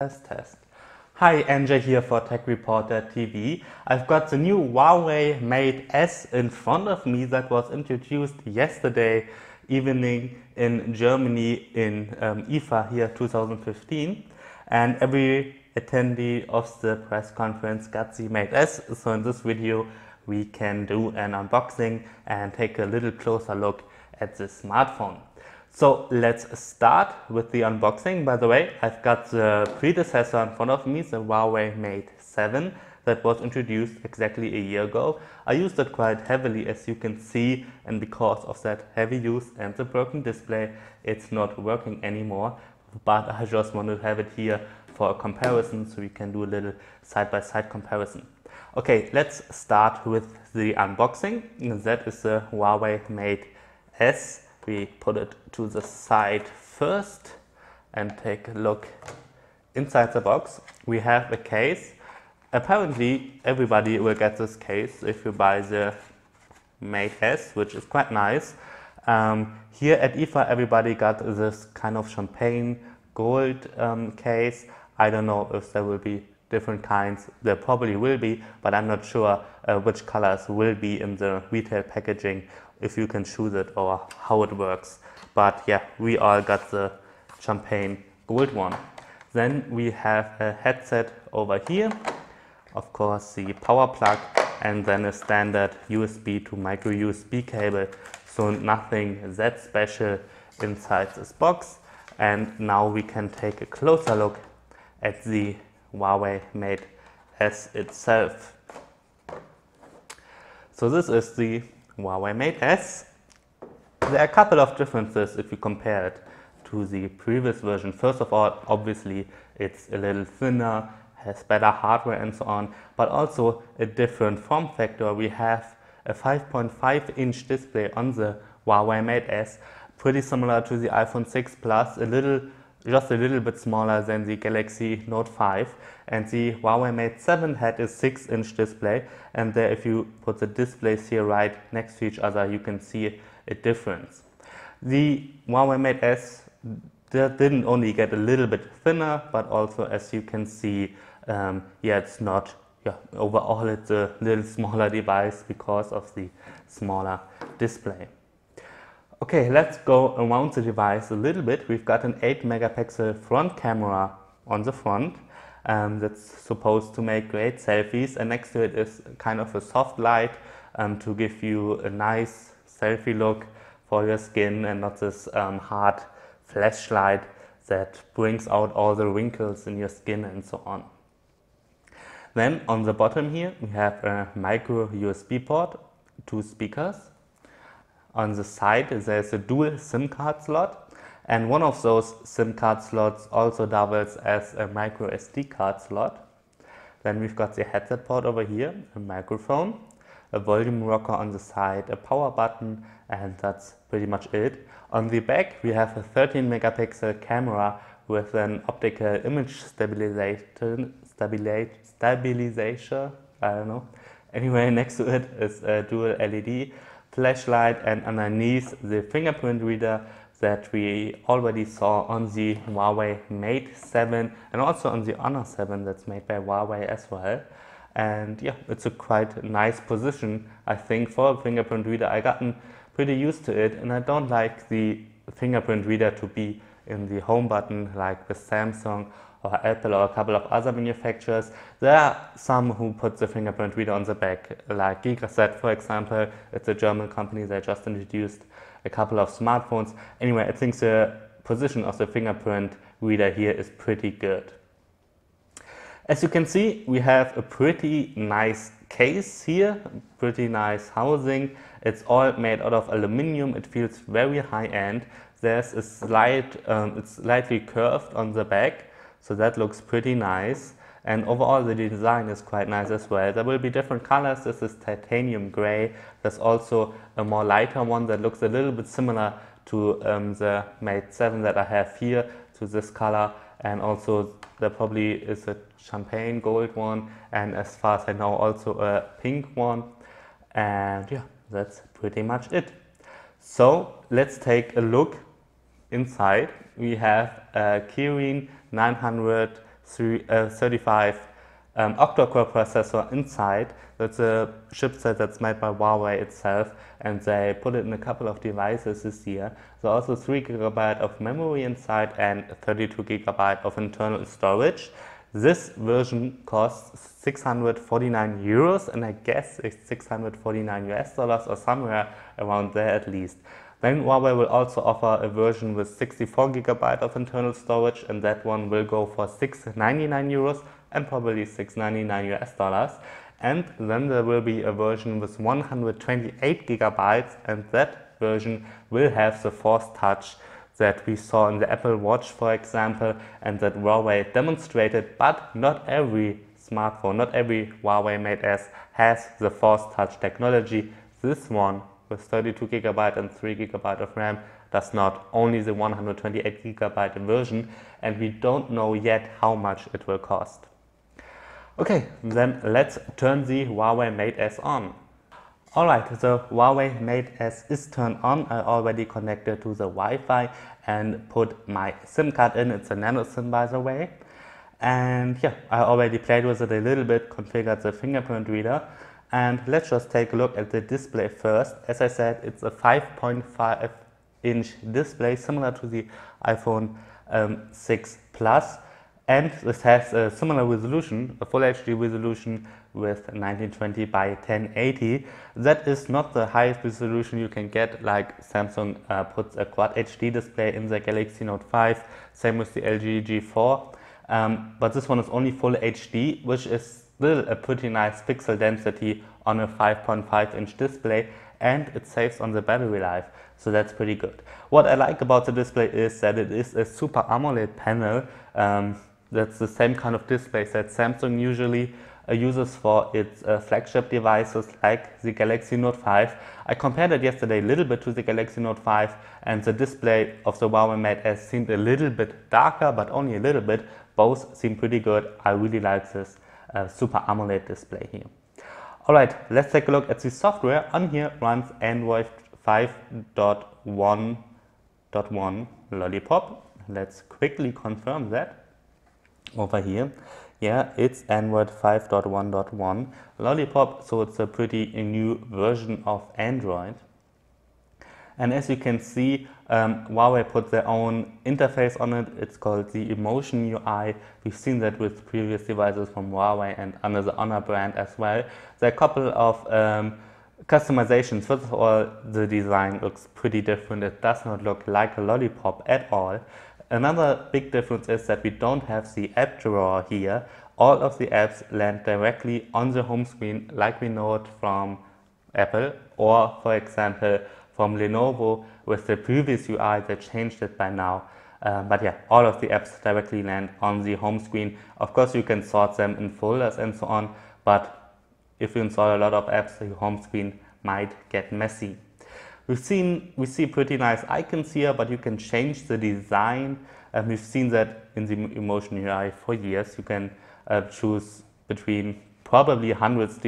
Test. Hi, NJ here for Tech Reporter TV. I've got the new Huawei Mate S in front of me that was introduced yesterday evening in Germany in IFA here 2015. And every attendee of the press conference got the Mate S. So in this video we can do an unboxing and take a little closer look at the smartphone. So let's start with the unboxing. By the way, I've got the predecessor in front of me, the Huawei Mate 7 that was introduced exactly a year ago. I used it quite heavily, as you can see, and because of that heavy use and the broken display, it's not working anymore. But I just want to have it here for a comparison, so we can do a little side-by-side comparison. Okay, let's start with the unboxing. That is the Huawei Mate S. We put it to the side first and take a look inside the box. We have a case. Apparently everybody will get this case if you buy the Mate S, which is quite nice. Here at IFA everybody got this kind of champagne gold case. I don't know if there will be different kinds. There probably will be, but I'm not sure which colors will be in the retail packaging, if you can choose it or how it works. But yeah, we all got the champagne gold one. Then we have a headset over here, of course the power plug, and then a standard USB to micro USB cable. So nothing that special inside this box. And now we can take a closer look at the Huawei Mate S itself. So this is the Huawei Mate S. There are a couple of differences if you compare it to the previous version. First of all, obviously it's a little thinner, has better hardware and so on, but also a different form factor. We have a 5.5-inch display on the Huawei Mate S, pretty similar to the iPhone 6 Plus, just a little bit smaller than the Galaxy Note 5, and the Huawei Mate 7 had a 6-inch display, and there if you put the displays here right next to each other you can see a difference. The Huawei Mate S didn't only get a little bit thinner, but also, as you can see, it's not, overall it's a little smaller device because of the smaller display. Okay, let's go around the device a little bit. We've got an 8 megapixel front camera on the front that's supposed to make great selfies, and next to it is kind of a soft light to give you a nice selfie look for your skin and not this hard flashlight that brings out all the wrinkles in your skin and so on. Then on the bottom here we have a micro USB port, 2 speakers. On the side there's a dual SIM card slot, and one of those SIM card slots also doubles as a micro SD card slot. Then we've got the headset port over here, a microphone, a volume rocker on the side, a power button, and that's pretty much it. On the back we have a 13 megapixel camera with an optical image stabilization, I don't know. Anyway, next to it is a dual LED flashlight, and underneath the fingerprint reader that we already saw on the Huawei Mate 7 and also on the Honor 7 that's made by Huawei as well. And yeah, it's a quite nice position, I think, for a fingerprint reader. I've gotten pretty used to it, and I don't like the fingerprint reader to be in the home button like with Samsung or Apple or a couple of other manufacturers. There are some who put the fingerprint reader on the back, like Gigaset for example. It's a German company that just introduced a couple of smartphones. Anyway, I think the position of the fingerprint reader here is pretty good. As you can see, we have a pretty nice case here, pretty nice housing. It's all made out of aluminum. It feels very high-end. There's a it's slightly curved on the back, so that looks pretty nice, and overall the design is quite nice as well. There will be different colors. This is titanium gray. There's also a more lighter one that looks a little bit similar to the Mate 7 that I have here, to this color, and also there probably is a champagne gold one, and as far as I know also a pink one. And yeah, that's pretty much it. So let's take a look inside. We have a Kirin 900 35 octacore processor inside. That's a chipset that's made by Huawei itself, and they put it in a couple of devices this year. So also 3 GB of memory inside and 32 GB of internal storage. This version costs 649 euros, and I guess it's 649 US dollars or somewhere around there at least. Then Huawei will also offer a version with 64 GB of internal storage, and that one will go for 699 euros and probably 699 US dollars. And then there will be a version with 128 GB, and that version will have the Force Touch that we saw in the Apple Watch, for example, and that Huawei demonstrated, but not every smartphone, not every Huawei Mate S has the Force Touch technology. This one with 32 GB and 3 GB of RAM does not, only the 128 GB version, and we don't know yet how much it will cost. Okay, then let's turn the Huawei Mate S on. Alright, the Huawei Mate S is turned on. I already connected to the Wi-Fi and put my SIM card in. It's a nano SIM, by the way. And yeah, I already played with it a little bit, configured the fingerprint reader. And let's just take a look at the display first. As I said, it's a 5.5-inch display, similar to the iPhone 6 Plus. And this has a similar resolution, a full HD resolution with 1920 by 1080. That is not the highest resolution you can get, like Samsung puts a Quad HD display in the Galaxy Note 5, same with the LG G4. But this one is only full HD, which is still a pretty nice pixel density on a 5.5-inch display, and it saves on the battery life, so that's pretty good. What I like about the display is that it is a Super AMOLED panel. That's the same kind of displays that Samsung usually uses for its flagship devices like the Galaxy Note 5. I compared it yesterday a little bit to the Galaxy Note 5, and the display of the Huawei Mate S seemed a little bit darker, but only a little bit. Both seem pretty good. I really like this Super AMOLED display here. Alright, let's take a look at the software. On here runs Android 5.1.1 Lollipop. Let's quickly confirm that. Over here, yeah, it's Android 5.1.1 Lollipop, so it's a pretty new version of Android. And as you can see, Huawei put their own interface on it. It's called the Emotion UI. We've seen that with previous devices from Huawei and under the Honor brand as well. There are a couple of customizations. First of all, the design looks pretty different. It does not look like a Lollipop at all. Another big difference is that we don't have the app drawer here. All of the apps land directly on the home screen like we know it from Apple, or for example from Lenovo with the previous UI. They changed it by now. But yeah, all of the apps directly land on the home screen. Of course you can sort them in folders and so on, but if you install a lot of apps, the home screen might get messy. We see pretty nice icons here, but you can change the design. We've seen that in the Emotion UI for years. You can choose between probably hundreds of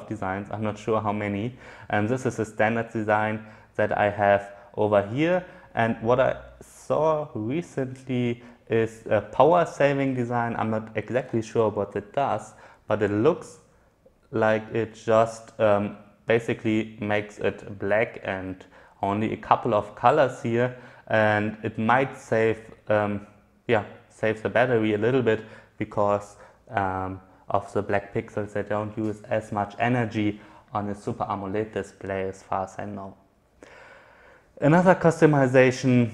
designs. I'm not sure how many. And this is a standard design that I have over here. And what I saw recently is a power saving design. I'm not exactly sure what it does, but it looks like it just basically makes it black and only a couple of colors here, and it might save save the battery a little bit because of the black pixels. They don't use as much energy on a Super AMOLED display as far as I know. Another customization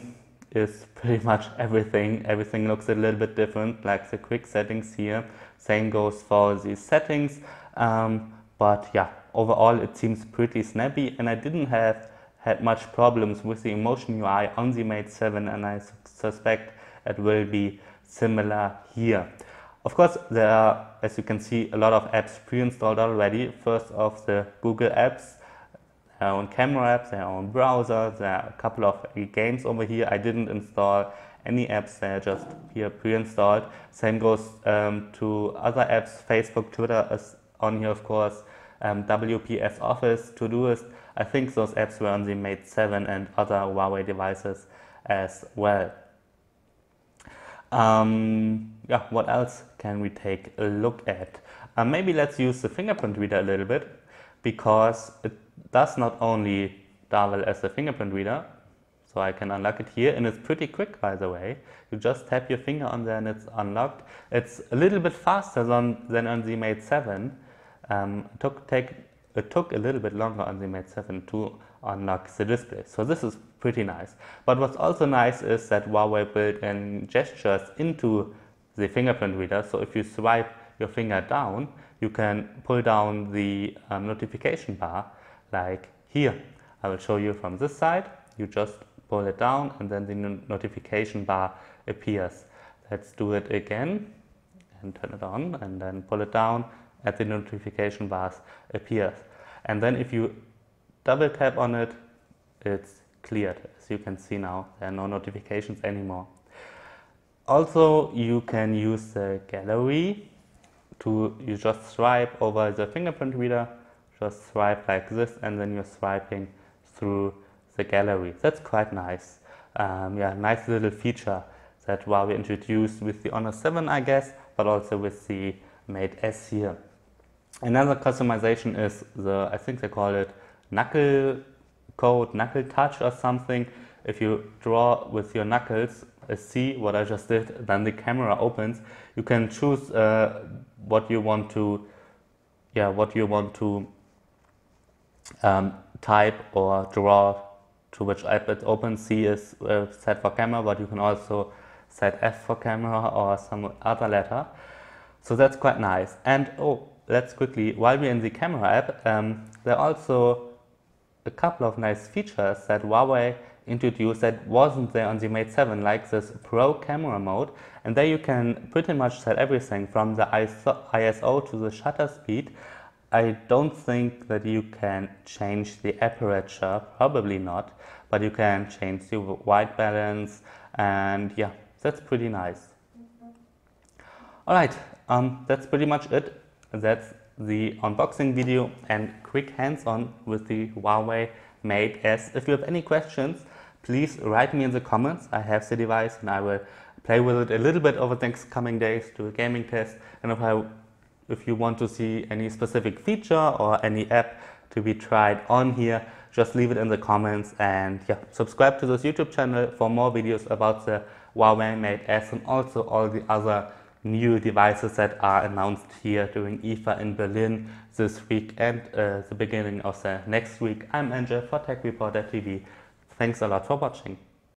is pretty much everything. Everything looks a little bit different, like the quick settings here. Same goes for the settings, but yeah, overall it seems pretty snappy, and I didn't had much problems with the Emotion UI on the Mate 7, and I suspect it will be similar here. Of course, there are, as you can see, a lot of apps pre-installed already. First off, the Google apps, their own camera apps, their own browser. There are a couple of games over here. I didn't install any apps, they're just here pre-installed. Same goes to other apps. Facebook, Twitter is on here, of course. WPS Office, Todoist. I think those apps were on the Mate 7 and other Huawei devices as well. yeah, what else can we take a look at? Maybe let's use the fingerprint reader a little bit, because it does not only double as a fingerprint reader, so I can unlock it here, and it's pretty quick, by the way. You just tap your finger on there and it's unlocked. It's a little bit faster than on the Mate 7. It took a little bit longer on the Mate 7 to unlock the display, so this is pretty nice. But what's also nice is that Huawei built in gestures into the fingerprint reader, so if you swipe your finger down, you can pull down the notification bar, like here. I will show you from this side. You just pull it down and then the notification bar appears. Let's do it again and turn it on, and then pull it down and the notification bars appears. And then if you double tap on it, it's cleared. As you can see now, there are no notifications anymore. Also, you can use the gallery you just swipe over the fingerprint reader, just swipe like this, and then you're swiping through the gallery. That's quite nice. Yeah, nice little feature that Huawei introduced with the Honor 7, I guess, but also with the Mate S here. Another customization is I think they call it knuckle code, knuckle touch or something. If you draw with your knuckles, see what I just did, then the camera opens. You can choose what you want to type or draw, to which app it opens. C is set for camera, but you can also set F for camera or some other letter. So that's quite nice. And let's quickly, while we're in the camera app, there are also a couple of nice features that Huawei introduced that wasn't there on the Mate 7, like this Pro camera mode. And there you can pretty much set everything from the ISO to the shutter speed. I don't think that you can change the aperture, probably not, but you can change the white balance, and yeah, that's pretty nice. Alright, that's pretty much it. That's the unboxing video and quick hands-on with the Huawei Mate S. If you have any questions, please write me in the comments. I have the device and I will play with it a little bit over the next coming days, do a gaming test, and if you want to see any specific feature or any app to be tried on here, just leave it in the comments, and yeah, subscribe to this YouTube channel for more videos about the Huawei Mate S and also all the other new devices that are announced here during IFA in Berlin this week and the beginning of the next week. I'm Angel for Tech Reporter TV. Thanks a lot for watching.